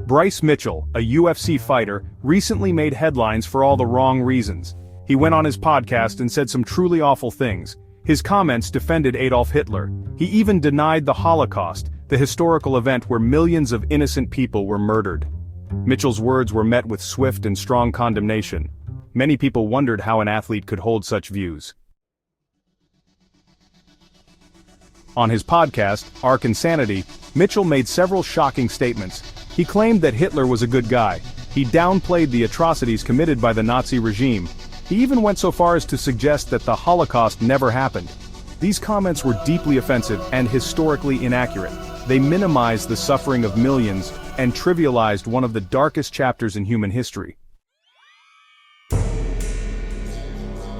Bryce Mitchell, a UFC fighter, recently made headlines for all the wrong reasons. He went on his podcast and said some truly awful things. His comments defended Adolf Hitler. He even denied the Holocaust, the historical event where millions of innocent people were murdered. Mitchell's words were met with swift and strong condemnation. Many people wondered how an athlete could hold such views. On his podcast, Arc Insanity, Mitchell made several shocking statements. He claimed that Hitler was a good guy. He downplayed the atrocities committed by the Nazi regime. He even went so far as to suggest that the Holocaust never happened. These comments were deeply offensive and historically inaccurate. They minimized the suffering of millions and trivialized one of the darkest chapters in human history.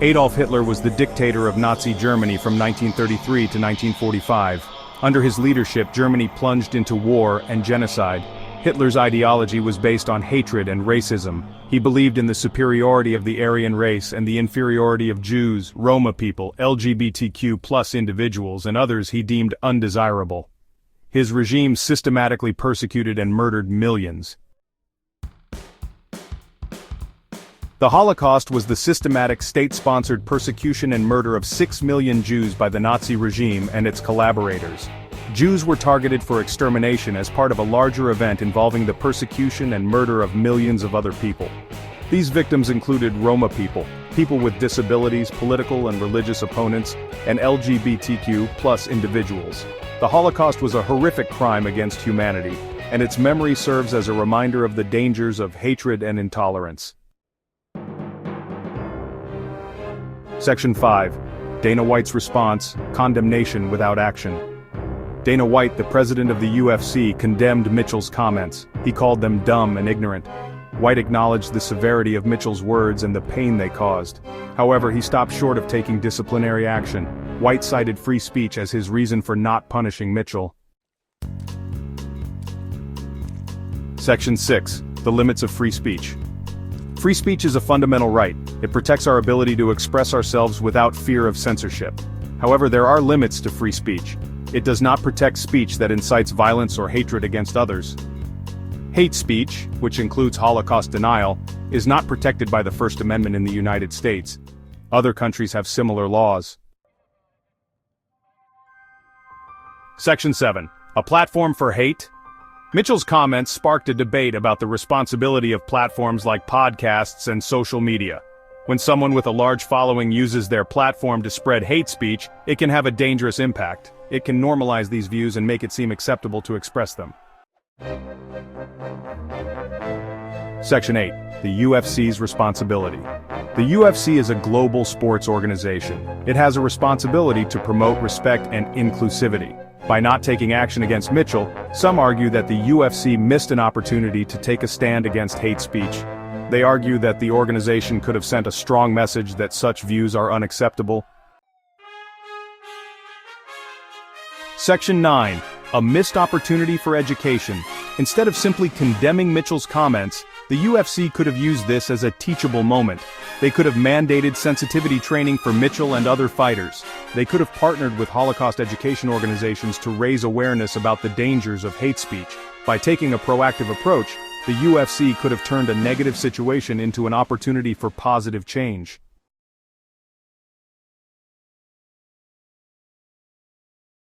Adolf Hitler was the dictator of Nazi Germany from 1933 to 1945. Under his leadership, Germany plunged into war and genocide. Hitler's ideology was based on hatred and racism. He believed in the superiority of the Aryan race and the inferiority of Jews, Roma people, LGBTQ+ individuals, and others he deemed undesirable. His regime systematically persecuted and murdered millions. The Holocaust was the systematic state-sponsored persecution and murder of 6 million Jews by the Nazi regime and its collaborators. Jews were targeted for extermination as part of a larger event involving the persecution and murder of millions of other people. These victims included Roma people, people with disabilities, political and religious opponents, and LGBTQ+ individuals. The Holocaust was a horrific crime against humanity, and its memory serves as a reminder of the dangers of hatred and intolerance. Section 5. Dana White's response: condemnation without action. Dana White, the president of the UFC, condemned Mitchell's comments. He called them dumb and ignorant. White acknowledged the severity of Mitchell's words and the pain they caused. However, he stopped short of taking disciplinary action. White cited free speech as his reason for not punishing Mitchell. Section 6. The limits of free speech. Free speech is a fundamental right. It protects our ability to express ourselves without fear of censorship. However, there are limits to free speech. It does not protect speech that incites violence or hatred against others. Hate speech, which includes Holocaust denial, is not protected by the First Amendment in the United States. Other countries have similar laws. Section 7. A platform for hate? Mitchell's comments sparked a debate about the responsibility of platforms like podcasts and social media. When someone with a large following uses their platform to spread hate speech, it can have a dangerous impact. It can normalize these views and make it seem acceptable to express them. Section 8. The UFC's responsibility. The UFC is a global sports organization. It has a responsibility to promote respect and inclusivity. By not taking action against Mitchell, some argue that the UFC missed an opportunity to take a stand against hate speech. They argue that the organization could have sent a strong message that such views are unacceptable. Section 9. A missed opportunity for education. Instead of simply condemning Mitchell's comments, the UFC could have used this as a teachable moment. They could have mandated sensitivity training for Mitchell and other fighters. They could have partnered with Holocaust education organizations to raise awareness about the dangers of hate speech. By taking a proactive approach, the UFC could have turned a negative situation into an opportunity for positive change.